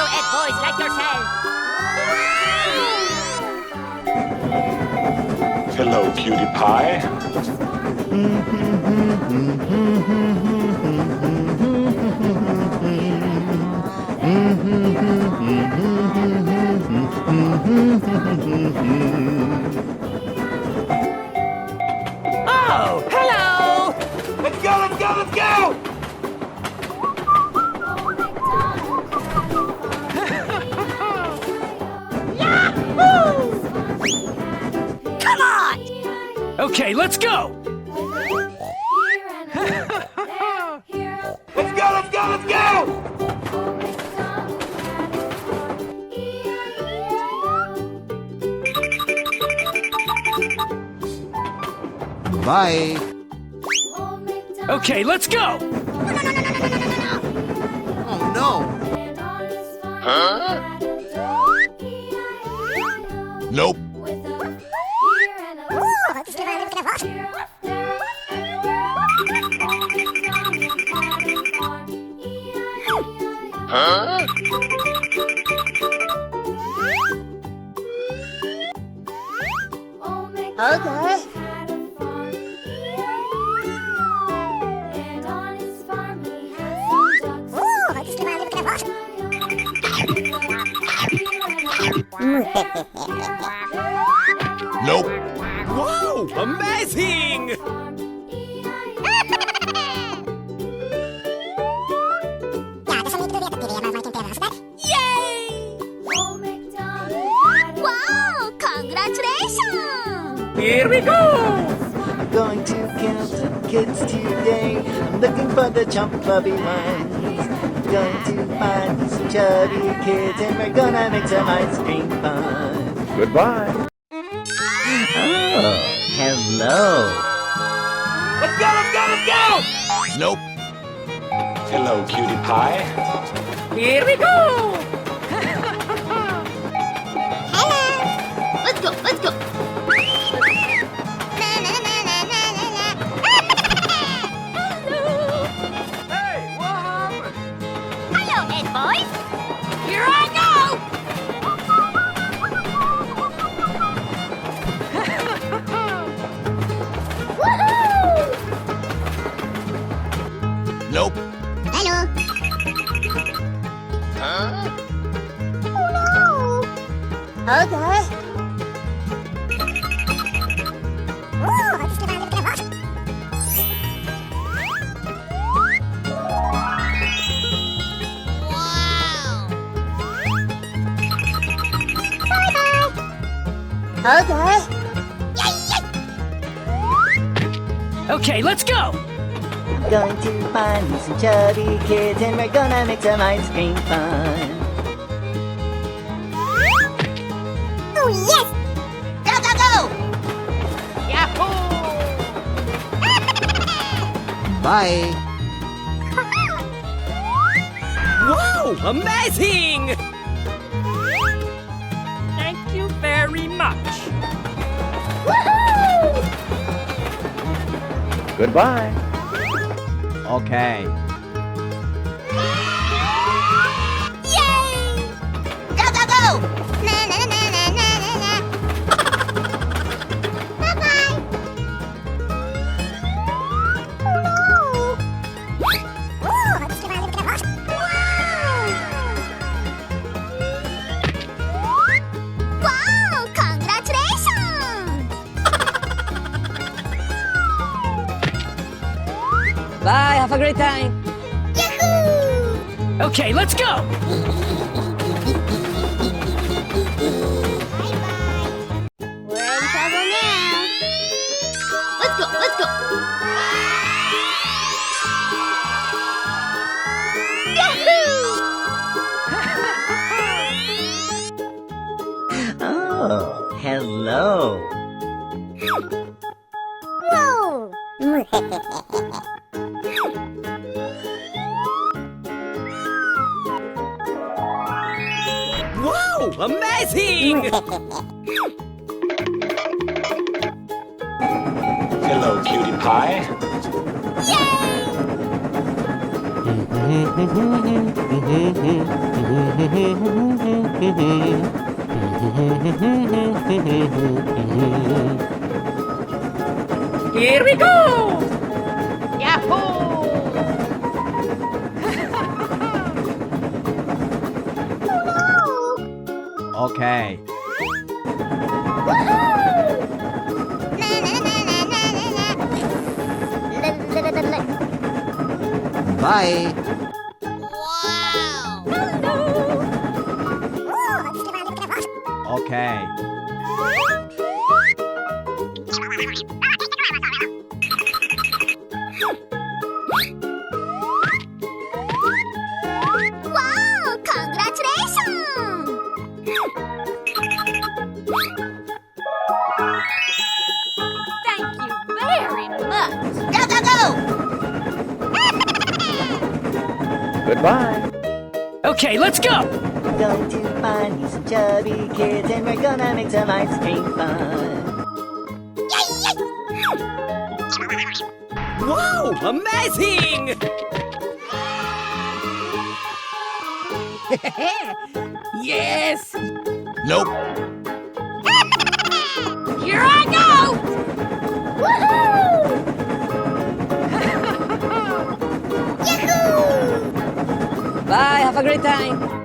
Hello, Ed boys, like yourself. Hello, cutie pie. Oh, hello! Let's go, let's go, let's go! Come on! Okay, let's go! Let's go, let's go, let's go! Bye. Okay, let's go! Oh no. Nope. Okay. Nope. Wow, amazing! Wow! Congratulations! Here we go! Going to count the kids today. I'm looking for the chubby ones. Going to find some chubby kids and we're gonna make some ice cream fun. Goodbye. Oh, hello. Let's go, let's go, let's go! Nope. Hello, cutie pie. Here we go! Let's go, let's go! Hey, what happened? Hello, Ed boys! Here I go! Woohoo! Nope. Hello. Okay. Okay. Okay, let's go! Going to find some chubby kids and we're gonna make some ice cream fun. Oh, yes! Go, go, go! Yahoo! Bye. Wow, amazing! Thank you very much. Woohoo! Goodbye. Okay. Yay! Go, go, go! Na, na, na, na, na, na, na. Bye-bye! Wow! Congratulations! Bye, have a great time. Yahoo! Okay, let's go! We're in trouble now. Let's go, let's go. Yahoo! Oh, hello. Whoa! Wow, amazing! Hello, cutie pie. Yay! Here we go! Okay. Bye. Okay. Wow! Congratulations! Thank you very much. Go, go, go! Goodbye. Okay, let's go! Going to find me some chubby kids and we're gonna make some ice cream fun. Wow, amazing! Yes! Nope. Here I go! Woohoo! Yahoo! Bye, have a great time!